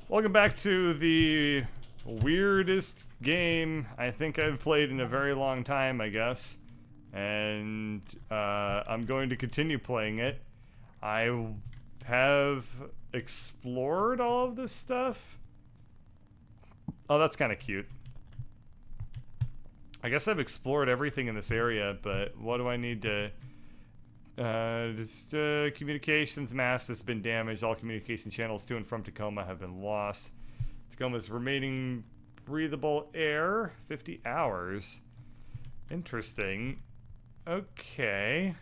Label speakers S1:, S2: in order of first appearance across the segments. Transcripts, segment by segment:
S1: Welcome back to the weirdest game I think I've played in a very long time, I guess. And I'm going to continue playing it. I have explored all of this stuff. Oh, that's kind of cute. I guess I've explored everything in this area, but what do I need to... communications mast has been damaged. All communication channels to and from Tacoma have been lost. Tacoma's remaining breathable air, 50 hours. Interesting. Okay.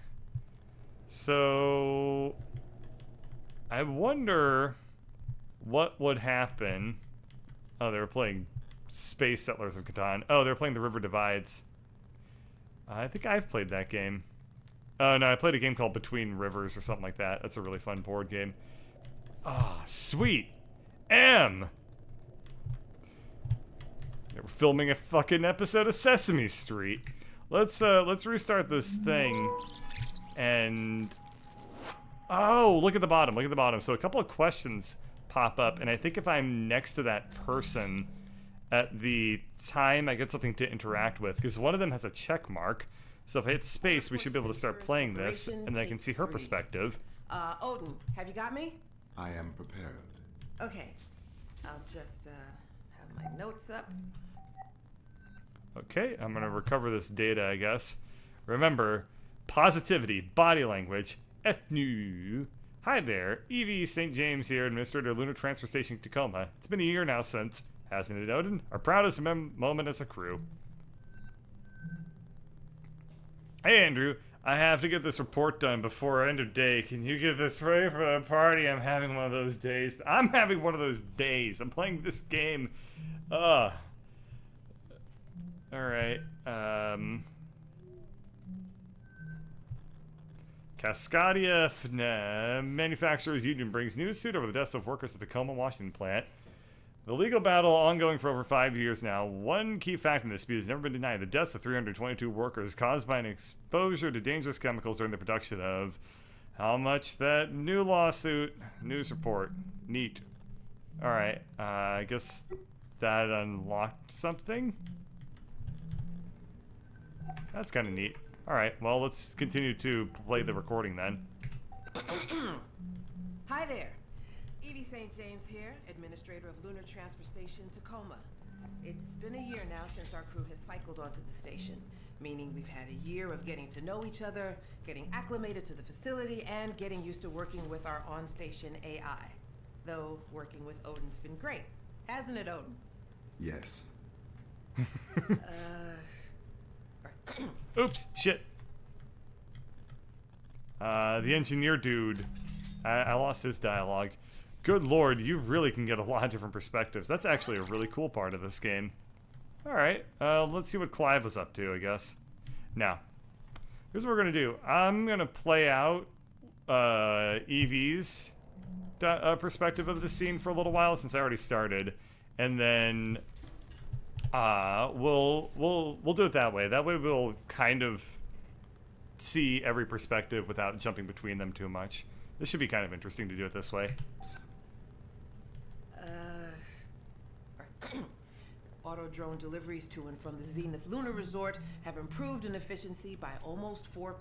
S1: So... I wonder what would happen... Oh, they were playing Space Settlers of Catan. Oh, they're playing The River Divides. I think I've played that game. Oh, no, I played a game called Between Rivers or something like that. That's a really fun board game. Oh, sweet. M! They were filming a fucking episode of Sesame Street. Let's restart this thing. And... Oh, look at the bottom, look at the bottom. So a couple of questions pop up, and I think if I'm next to that person at the time I get something to interact with, because one of them has a check mark. So if I hit space, we should be able to start playing this, and then I can see her perspective.
S2: Odin, have you got me?
S3: I am prepared.
S2: Okay. I'll just, have my notes up.
S1: Okay, I'm gonna recover this data, I guess. Remember, positivity, body language, ethnu. Hi there, Evie St. James here, Administrator of Lunar Transfer Station Tacoma. It's been a year now since, hasn't it, Odin? Our proudest moment as a crew. Hey Andrew, I have to get this report done before end of day. Can you get this ready for the party? I'm having one of those days. I'm having one of those days. I'm playing this game. Alright. Cascadia Manufacturers Union brings news suit over the deaths of workers at the Tacoma, Washington plant. The legal battle ongoing for over 5 years now. One key fact in this dispute has never been denied. The deaths of 322 workers caused by an exposure to dangerous chemicals during the production of... How much that new lawsuit? News report. Neat. Alright, I guess that unlocked something? That's kind of neat. Alright, well, let's continue to play the recording then.
S2: Hi there. Evie St. James here, Administrator of Lunar Transfer Station Tacoma. It's been a year now since our crew has cycled onto the station, meaning we've had a year of getting to know each other, getting acclimated to the facility, and getting used to working with our on-station AI. Though, working with Odin's been great. Hasn't it, Odin?
S3: Yes.
S1: Oops, shit. The engineer dude. I lost his dialogue. Good lord, you really can get a lot of different perspectives. That's actually a really cool part of this game. Alright, let's see what Clive was up to, I guess. Now, here's what we're gonna do. I'm gonna play out Evie's perspective of the scene for a little while, since I already started. And then we'll do it that way. That way we'll kind of see every perspective without jumping between them too much. This should be kind of interesting to do it this way.
S2: Auto drone deliveries to and from the Zenith Lunar Resort have improved in efficiency by almost 4%.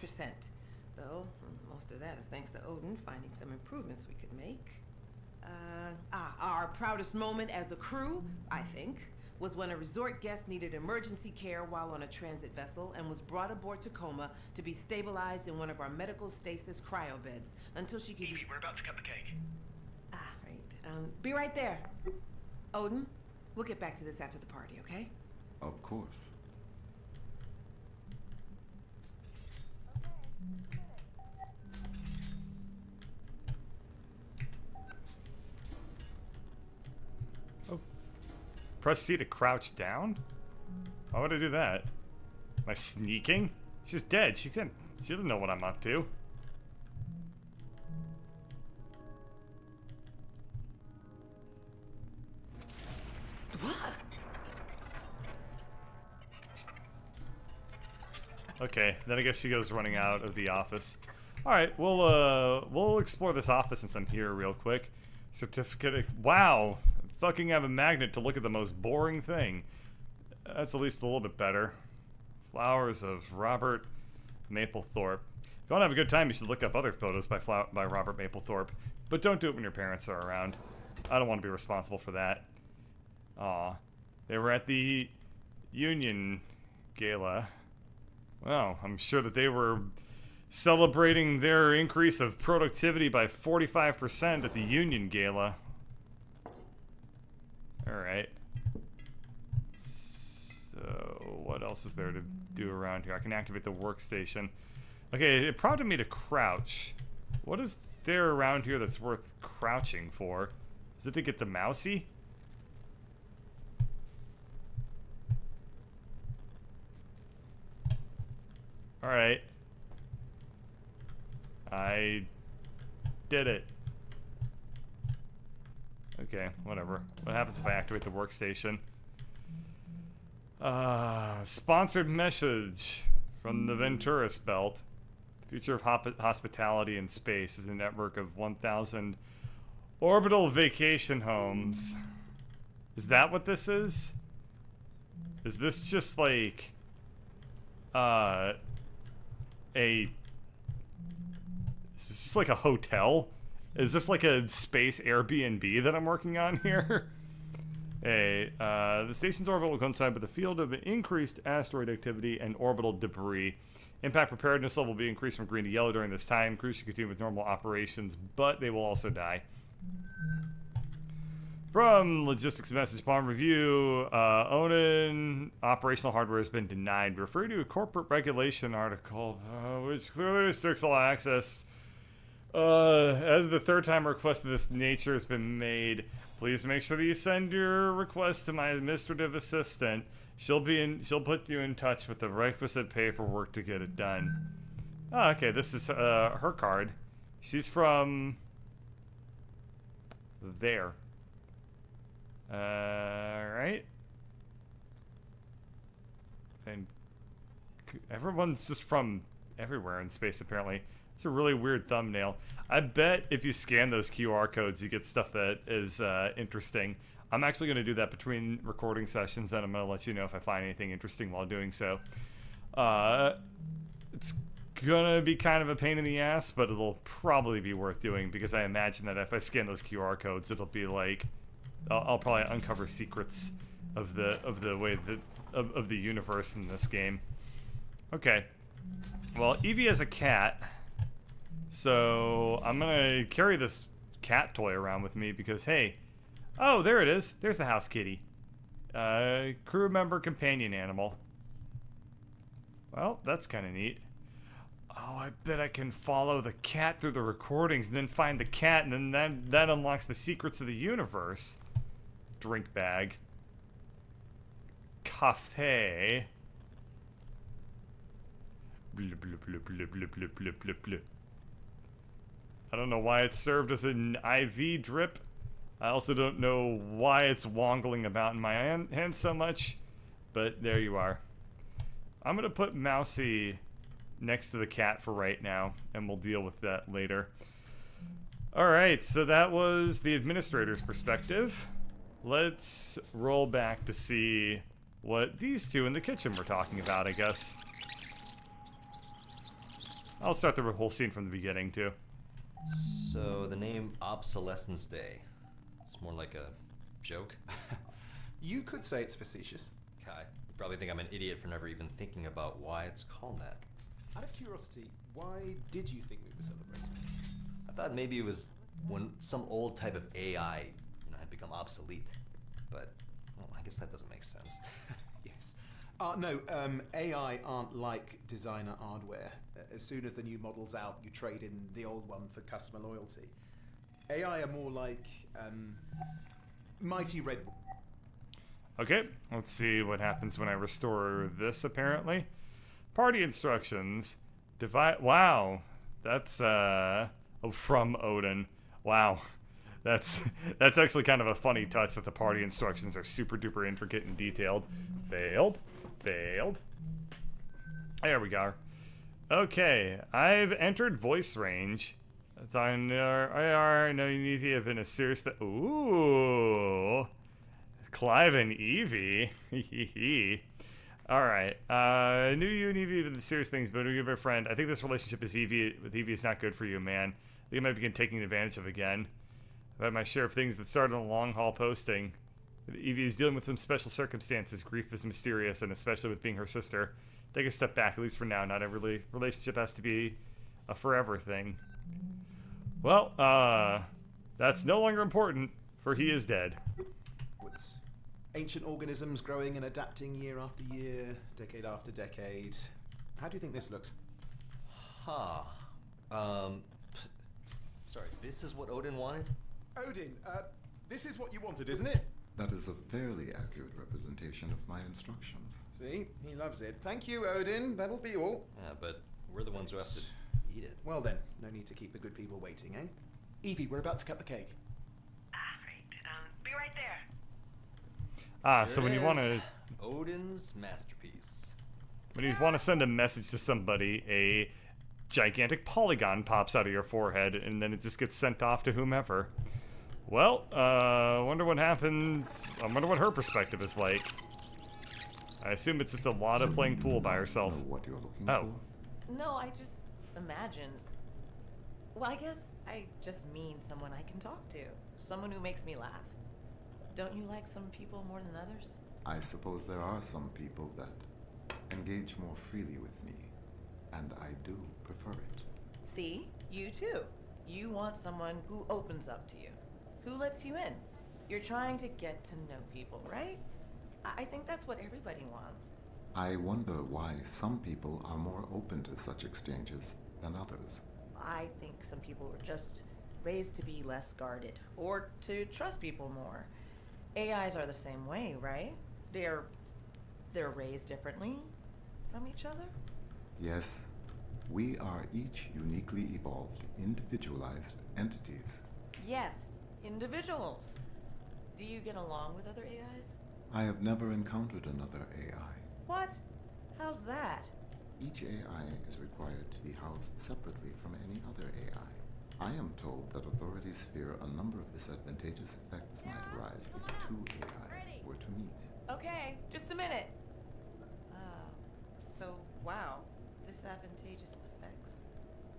S2: Though, most of that is thanks to Odin finding some improvements we could make. Our proudest moment as a crew, I think, was when a resort guest needed emergency care while on a transit vessel and was brought aboard Tacoma to be stabilized in one of our medical stasis cryo beds until she could...
S4: Evie, we're about to cut the cake.
S2: Right. Be right there. Odin, we'll get back to this after the party, okay?
S3: Of course.
S1: Press C to crouch down? Why would I do that? Am I sneaking? She's dead. She doesn't know what I'm up to.
S2: What?
S1: Okay, then I guess she goes running out of the office. Alright, we'll explore this office since I'm here real quick. Certificate of, wow! fucking have a magnet to look at the most boring thing. That's at least a little bit better. Flowers of Robert Mapplethorpe. If you want to have a good time, you should look up other photos by Robert Mapplethorpe. But don't do it when your parents are around. I don't want to be responsible for that. Aw. They were at the Union Gala. Well, I'm sure that they were celebrating their increase of productivity by 45% at the Union Gala. Alright. So, what else is there to do around here? I can activate the workstation. Okay, it prompted me to crouch. What is there around here that's worth crouching for? Is it to get the mousey? Alright. I did it. Okay, whatever. What happens if I activate the workstation? Sponsored message from the Venturis Belt. The future of hospitality in space is a network of 1,000 orbital vacation homes. Is that what this is? Is this just like is this just like a hotel? Is this like a space Airbnb that I'm working on here? Hey, the station's orbit will coincide with the field of increased asteroid activity and orbital debris. Impact preparedness level will be increased from green to yellow during this time. Crews should continue with normal operations, but they will also die. From logistics message upon review, Onan operational hardware has been denied. Refer to a corporate regulation article, which clearly restricts all access. As the third time a request of this nature has been made, please make sure that you send your request to my administrative assistant. She'll put you in touch with the requisite paperwork to get it done. Oh, okay, this is her card. She's from there. Right? And everyone's just from everywhere in space, apparently. It's a really weird thumbnail. I bet if you scan those QR codes, you get stuff that is interesting. I'm actually going to do that between recording sessions, and I'm going to let you know if I find anything interesting while doing so. It's going to be kind of a pain in the ass, but it'll probably be worth doing, because I imagine that if I scan those QR codes, it'll be like... I'll probably uncover secrets of the way that of the universe in this game. Okay. Well, Evie has a cat, so I'm gonna carry this cat toy around with me because, hey, oh, there it is. There's the house kitty. Crew member companion animal. Well, that's kind of neat. Oh, I bet I can follow the cat through the recordings and then find the cat, and then that unlocks the secrets of the universe. Drink bag. Cafe. Blah, blah, blah, blah, blah, blah, blah, blah, blah. I don't know why it's served as an IV drip. I also don't know why it's wongling about in my hand so much, but there you are. I'm gonna put Mousy next to the cat for right now, and we'll deal with that later. Alright, so that was the administrator's perspective. Let's roll back to see what these two in the kitchen were talking about, I guess. I'll start the whole scene from the beginning, too.
S4: So, the name Obsolescence Day. It's more like a joke.
S5: You could say it's facetious.
S4: Kai, you probably think I'm an idiot for never even thinking about why it's called that.
S5: Out of curiosity, why did you think we were celebrating?
S4: I thought maybe it was when some old type of AI, had become obsolete. But, well, I guess that doesn't make sense.
S5: Yes. No, AI aren't like designer hardware. As soon as the new model's out, you trade in the old one for customer loyalty. AI are more like, Mighty Red.
S1: Okay, let's see what happens when I restore this, apparently. Party instructions. Wow. That's, from Odin. Wow. That's actually kind of a funny touch that the party instructions are super duper intricate and detailed. Failed. There we go. Okay, I've entered voice range. I know you need to have been a serious... Ooh. Clive and Evie. Alright. Knew you and Evie with the serious things, but you're my friend. I think this relationship with Evie is not good for you, man. I think I might begin taking advantage of again. I've had my share of things that started on a long haul posting. Evie is dealing with some special circumstances. Grief is mysterious, and especially with being her sister. Take a step back, at least for now. Not every relationship has to be a forever thing. Well, that's no longer important, for he is dead.
S5: Woods. Ancient organisms growing and adapting year after year, decade after decade. How do you think this looks?
S4: Huh. Sorry, this is what Odin wanted?
S5: Odin, this is what you wanted, isn't it?
S3: That is a fairly accurate representation of my instructions.
S5: See? He loves it. Thank you, Odin. That'll be all.
S4: Yeah, but we're the ones who have to eat it.
S5: Well then, no need to keep the good people waiting, eh? Evie, we're about to cut the cake.
S2: Right. Be right there.
S1: So when you want to...
S4: Odin's masterpiece.
S1: When you want to send a message to somebody, a gigantic polygon pops out of your forehead, and then it just gets sent off to whomever. Well, wonder what happens. I wonder what her perspective is like. I assume it's just a lot of playing pool by herself.
S3: Know what you're looking
S1: Oh.
S3: for?
S6: No, I just imagine. Well, I guess I just mean someone I can talk to. Someone who makes me laugh. Don't you like some people more than others?
S3: I suppose there are some people that engage more freely with me, and I do prefer it.
S6: See? You too. You want someone who opens up to you, who lets you in. You're trying to get to know people, right? I think that's what everybody wants.
S3: I wonder why some people are more open to such exchanges than others.
S6: I think some people were just raised to be less guarded, or to trust people more. AIs are the same way, right? They're raised differently from each other?
S3: Yes, we are each uniquely evolved, individualized entities.
S6: Yes, individuals. Do you get along with other AIs?
S3: I have never encountered another AI.
S6: What? How's that?
S3: Each AI is required to be housed separately from any other AI. I am told that authorities fear a number of disadvantageous effects might arise if two AI were to meet.
S6: Okay, just a minute. So, wow, disadvantageous effects.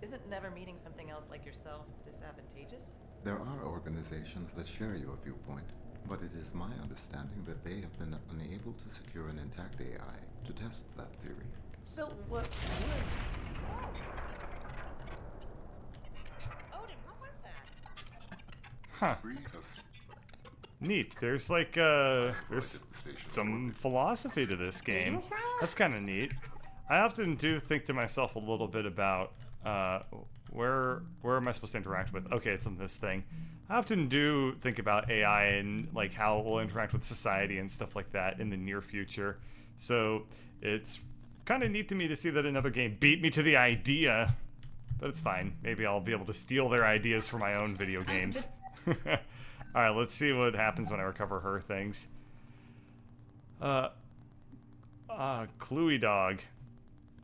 S6: Isn't never meeting something else like yourself disadvantageous?
S3: There are organizations that share your viewpoint, but it is my understanding that they have been unable to secure an intact AI to test that theory.
S6: So, what would... Oh. Odin, what was that?
S1: Huh. Neat. There's like, there's some philosophy to this game. That's kind of neat. I often do think to myself a little bit about, where am I supposed to interact with? Okay, it's on this thing. I often do think about AI and like how it will interact with society and stuff like that in the near future. So it's kind of neat to me to see that another game beat me to the idea, but it's fine. Maybe I'll be able to steal their ideas for my own video games. Alright, let's see what happens when I recover her things. Cluey Dog.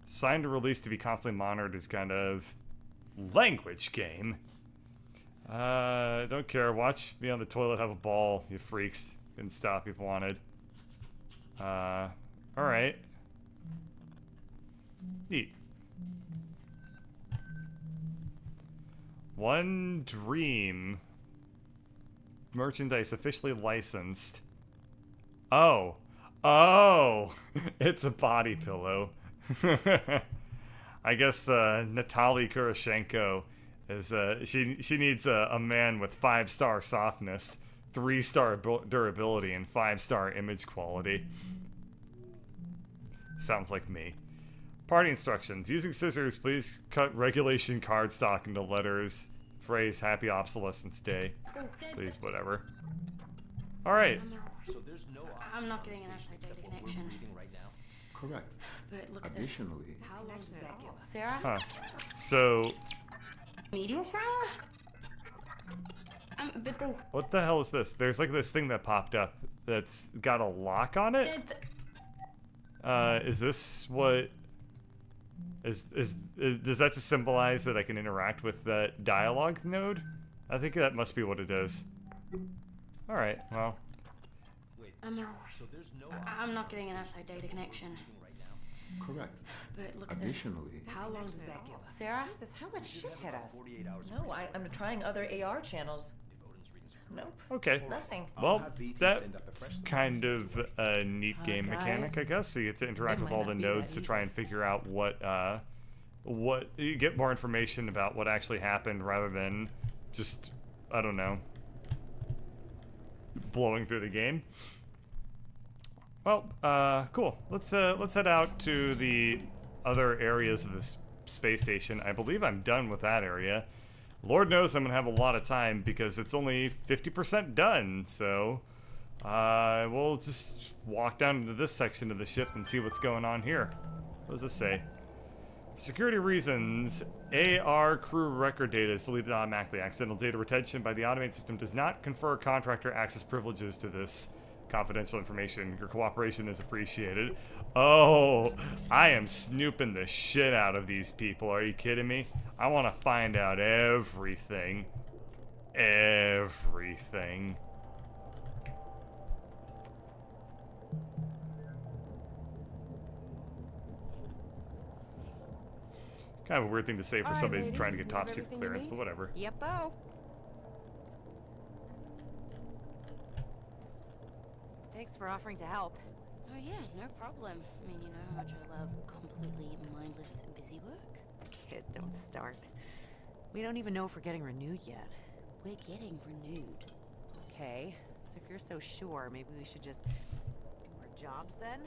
S1: Signed or released to be constantly monitored is kind of language game. Don't care. Watch me on the toilet have a ball, you freaks. Couldn't stop if you wanted. Alright. Neat. One Dream. Merchandise officially licensed. Oh. Oh! It's a body pillow. I guess Natalie Kuroshenko is she needs a man with 5-star softness, 3-star durability, and 5-star image quality. Sounds like me. Party instructions. Using scissors, please cut regulation cardstock into letters. Phrase Happy Obsolescence Day. Please, whatever. Alright.
S4: So there's no option
S7: I'm not
S4: on the
S7: getting an
S4: station
S7: actual
S4: except
S7: data
S4: what we're
S7: connection.
S4: breathing right now.
S3: Correct.
S7: But look at this.
S3: Additionally,
S7: How long does that give us?
S2: Sarah?
S1: Huh. So,
S7: Medium fry? But they
S1: what the hell is this? There's like this thing that popped up that's got a lock on it.
S7: said
S1: Is this what... Is does that just symbolize that I can interact with that dialogue node? I think that must be what it is. Alright, well.
S4: Wait, So there's no
S7: I'm not getting an outside data connection.
S4: right now.
S3: Correct.
S7: But look at this.
S3: Additionally,
S2: How long does that give us?
S7: Sarah?
S6: Jesus, how much shit hit us?
S4: 48 hours.
S6: No, I'm trying other AR channels.
S4: If Odin's reconstructing.
S6: Nope.
S1: Okay.
S6: Nothing.
S5: I'll
S1: Well,
S5: have VT send up the
S1: that's
S5: fresh
S1: kind of a neat game
S2: guys.
S1: mechanic, I guess. So you get to interact
S2: It
S1: with
S2: might
S1: all the
S2: not be
S1: nodes
S2: that
S1: to try
S2: easy.
S1: and figure out what you get more information about what actually happened rather than just, I don't know, blowing through the game. Well, cool. Let's head out to the other areas of this space station. I believe I'm done with that area. Lord knows I'm gonna have a lot of time because it's only 50% done. So we'll just walk down into this section of the ship and see what's going on here. What does this say? For security reasons, AR crew record data is deleted automatically. Accidental data retention by the automated system does not confer contractor access privileges to this confidential information. Your cooperation is appreciated. Oh, I am snooping the shit out of these people. Are you kidding me? I want to find out everything. Everything. Kind of a weird thing to say for
S2: All right,
S1: somebody who's
S2: ladies,
S1: trying to get
S2: you have
S1: top secret
S2: everything you
S1: clearance,
S2: need?
S1: but whatever.
S6: Yep-o. Thanks for offering to help.
S7: Oh yeah, no problem. I mean, you know how much I love completely mindless busy work?
S8: Kid, don't start. We don't even know if we're getting renewed yet.
S7: We're getting renewed.
S8: Okay, so if you're so sure, maybe we should just do our jobs then?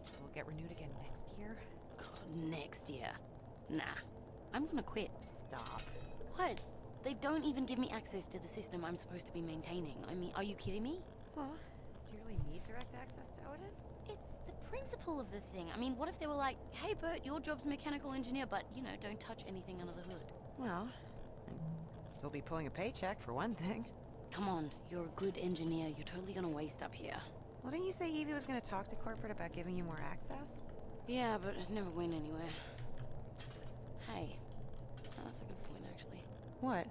S8: So we'll get renewed again next year?
S7: God, next year. Nah. I'm gonna quit.
S8: Stop.
S7: What? They don't even give me access to the system I'm supposed to be maintaining. I mean, are you kidding me?
S8: Well, do you really need direct access to Odin?
S7: It's the principle of the thing. I mean, what if they were like, hey Bert, your job's mechanical engineer, but, you know, don't touch anything under the hood.
S8: Well, I'd still be pulling a paycheck for one thing.
S7: Come on, you're a good engineer. You're totally gonna waste up here.
S8: Well, didn't you say Evie was gonna talk to corporate about giving you more access?
S7: Yeah, but it never went anywhere. Hey, that's a good point, actually.
S8: What?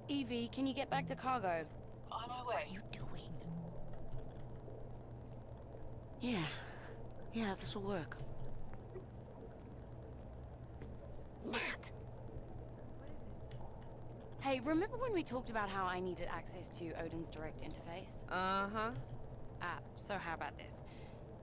S7: Evie, can you get back to cargo?
S8: On my way. What are you doing?
S7: Yeah, this'll work. Matt! Hey, remember when we talked about how I needed access to Odin's direct interface?
S2: Uh-huh.
S7: So how about this?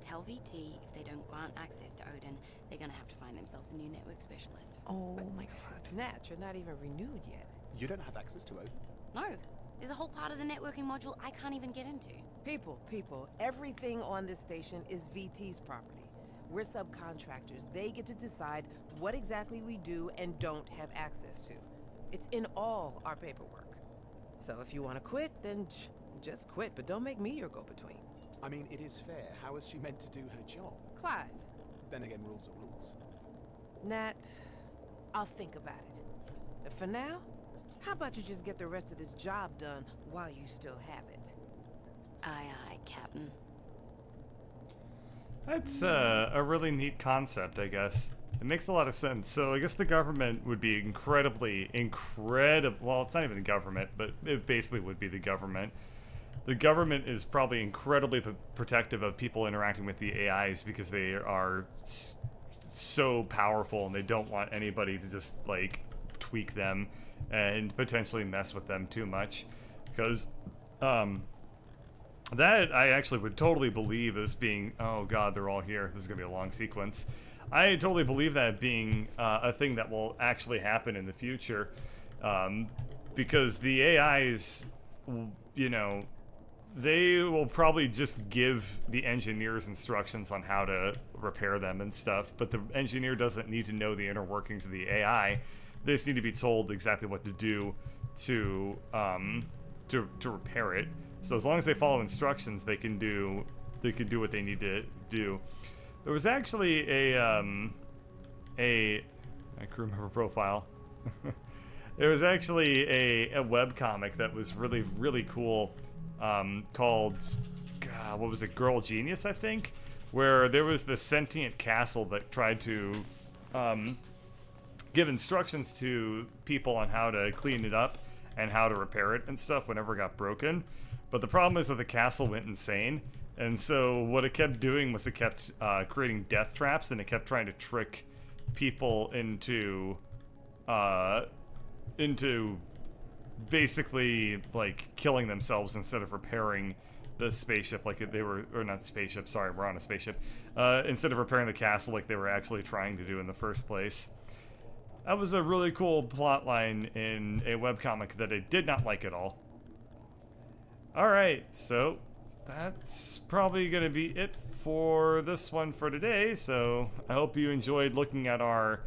S7: Tell VT if they don't grant access to Odin, they're gonna have to find themselves a new network specialist.
S8: Oh my god.
S2: Nat, you're not even renewed yet.
S5: You don't have access to Odin?
S7: No, there's a whole part of the networking module I can't even get into.
S2: People, everything on this station is VT's property. We're subcontractors. They get to decide what exactly we do and don't have access to. It's in all our paperwork. So if you want to quit, then just quit, but don't make me your go-between.
S5: I mean, it is fair. How is she meant to do her job?
S2: Clive,
S5: Then again, rules are rules.
S2: Nat, I'll think about it. But for now, how about you just get the rest of this job done while you still have it?
S7: Aye, Captain.
S1: That's a really neat concept, I guess. It makes a lot of sense. So I guess the government would be incredibly, well, it's not even the government, but it basically would be the government. The government is probably incredibly protective of people interacting with the AIs because they are so powerful and they don't want anybody to just, like, tweak them and potentially mess with them too much. Because, that I actually would totally believe as being, oh god, they're all here. This is going to be a long sequence. I totally believe that being a thing that will actually happen in the future. Because the AIs, you know, they will probably just give the engineers instructions on how to repair them and stuff, but the engineer doesn't need to know the inner workings of the AI. They just need to be told exactly what to do to repair it. So as long as they follow instructions, they can do what they need to do. There was actually a crew member profile. There was actually a webcomic that was really, really cool, called, God, what was it, Girl Genius, I think? Where there was this sentient castle that tried to give instructions to people on how to clean it up and how to repair it and stuff whenever it got broken. But the problem is that the castle went insane, And so what it kept doing was it kept creating death traps, and it kept trying to trick people into basically like killing themselves instead of repairing the spaceship like they were, or not spaceship, sorry, we're on a spaceship, instead of repairing the castle like they were actually trying to do in the first place. That was a really cool plot line in a webcomic that I did not like at all. Alright, so that's probably going to be it for this one for today, so I hope you enjoyed looking at our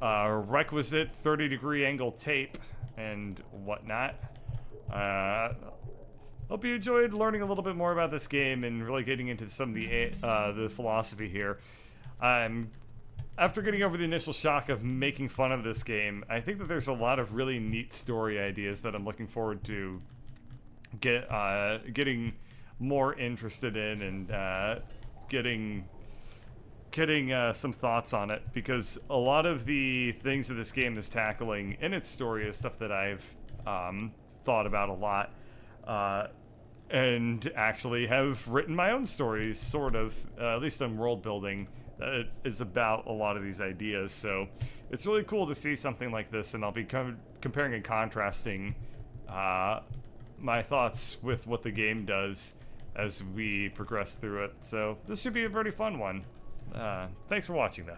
S1: requisite 30-degree angle tape and whatnot. Hope you enjoyed learning a little bit more about this game and really getting into some of the philosophy here. After getting over the initial shock of making fun of this game, I think that there's a lot of really neat story ideas that I'm looking forward to getting more interested in and getting some thoughts on it, because a lot of the things that this game is tackling in its story is stuff that I've thought about a lot, and actually have written my own stories, sort of, at least on world building, that is about a lot of these ideas. So it's really cool to see something like this, and I'll be comparing and contrasting my thoughts with what the game does as we progress through it. So this should be a pretty fun one. Thanks for watching, though.